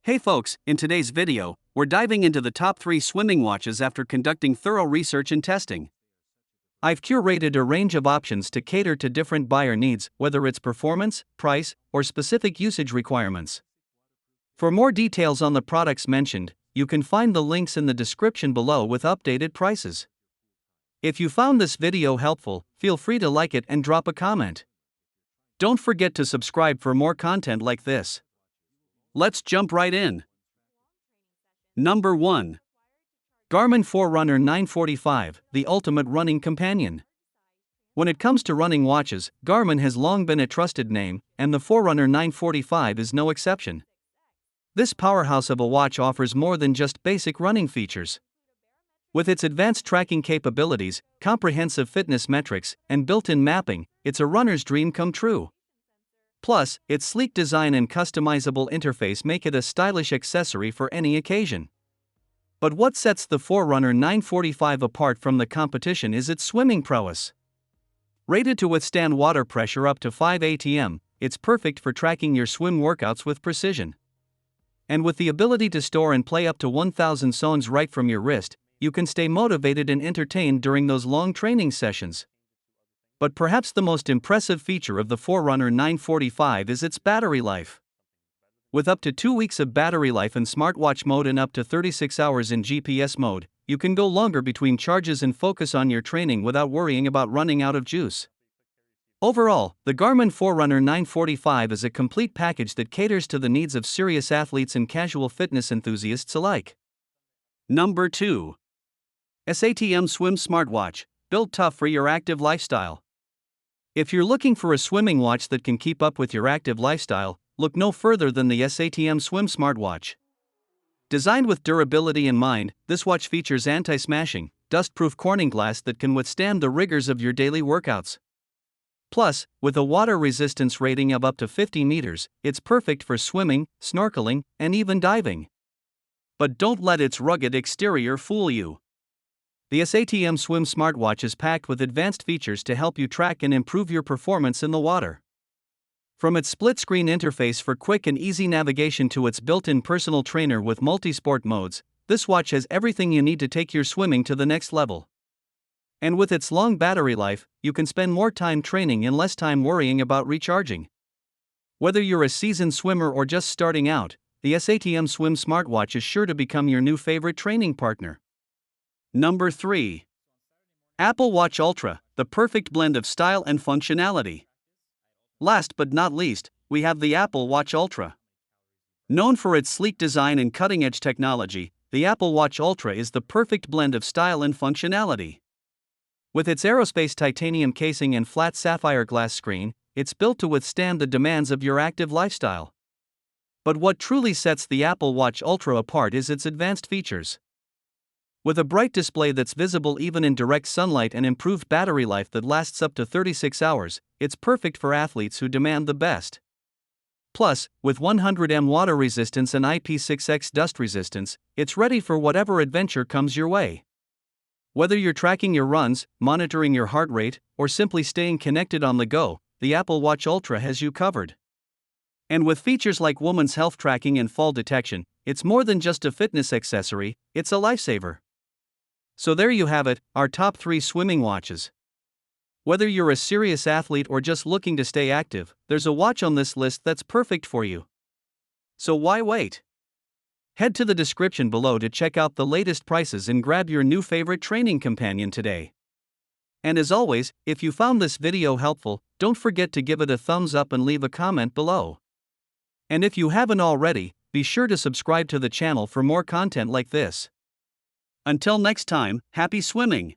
Hey folks, in today's video, we're diving into the top 3 swimming watches after conducting thorough research and testing. I've curated a range of options to cater to different buyer needs, whether it's performance, price, or specific usage requirements. For more details on the products mentioned, you can find the links in the description below with updated prices. If you found this video helpful, feel free to like it and drop a comment. Don't forget to subscribe for more content like this. Let's jump right in. Number 1. Garmin Forerunner 945, the ultimate running companion. When it comes to running watches, Garmin has long been a trusted name, and the Forerunner 945 is no exception. This powerhouse of a watch offers more than just basic running features. With its advanced tracking capabilities, comprehensive fitness metrics, and built-in mapping, it's a runner's dream come true. Plus, its sleek design and customizable interface make it a stylish accessory for any occasion. But what sets the Forerunner 945 apart from the competition is its swimming prowess. Rated to withstand water pressure up to 5 atm, it's perfect for tracking your swim workouts with precision. And with the ability to store and play up to 1000 zones right from your wrist, you can stay motivated and entertained during those long training sessions. But perhaps the most impressive feature of the Forerunner 945 is its battery life. With up to 2 weeks of battery life in smartwatch mode and up to 36 hours in GPS mode, you can go longer between charges and focus on your training without worrying about running out of juice. Overall, the Garmin Forerunner 945 is a complete package that caters to the needs of serious athletes and casual fitness enthusiasts alike. Number 2. Satm Swim Smartwatch, built tough for your active lifestyle. If you're looking for a swimming watch that can keep up with your active lifestyle, look no further than the Satm Swim Smartwatch. Designed with durability in mind, this watch features anti-smashing, dust-proof Corning glass that can withstand the rigors of your daily workouts. Plus, with a water resistance rating of up to 50 meters, it's perfect for swimming, snorkeling, and even diving. But don't let its rugged exterior fool you. The Satm Swim Smartwatch is packed with advanced features to help you track and improve your performance in the water. From its split-screen interface for quick and easy navigation to its built-in personal trainer with multi-sport modes, this watch has everything you need to take your swimming to the next level. And with its long battery life, you can spend more time training and less time worrying about recharging. Whether you're a seasoned swimmer or just starting out, the Satm Swim Smartwatch is sure to become your new favorite training partner. Number 3. Apple Watch Ultra, the perfect blend of style and functionality. Last but not least, we have the Apple Watch Ultra. Known for its sleek design and cutting-edge technology, the Apple Watch Ultra is the perfect blend of style and functionality. With its aerospace titanium casing and flat sapphire glass screen, it's built to withstand the demands of your active lifestyle. But what truly sets the Apple Watch Ultra apart is its advanced features. With a bright display that's visible even in direct sunlight and improved battery life that lasts up to 36 hours, it's perfect for athletes who demand the best. Plus, with 100 water resistance and IP6X dust resistance, it's ready for whatever adventure comes your way. Whether you're tracking your runs, monitoring your heart rate, or simply staying connected on the go, the Apple Watch Ultra has you covered. And with features like women's health tracking and fall detection, it's more than just a fitness accessory, it's a lifesaver. So there you have it, our top 3 swimming watches. Whether you're a serious athlete or just looking to stay active, there's a watch on this list that's perfect for you. So why wait? Head to the description below to check out the latest prices and grab your new favorite training companion today. And as always, if you found this video helpful, don't forget to give it a thumbs up and leave a comment below. And if you haven't already, be sure to subscribe to the channel for more content like this. Until next time, happy swimming!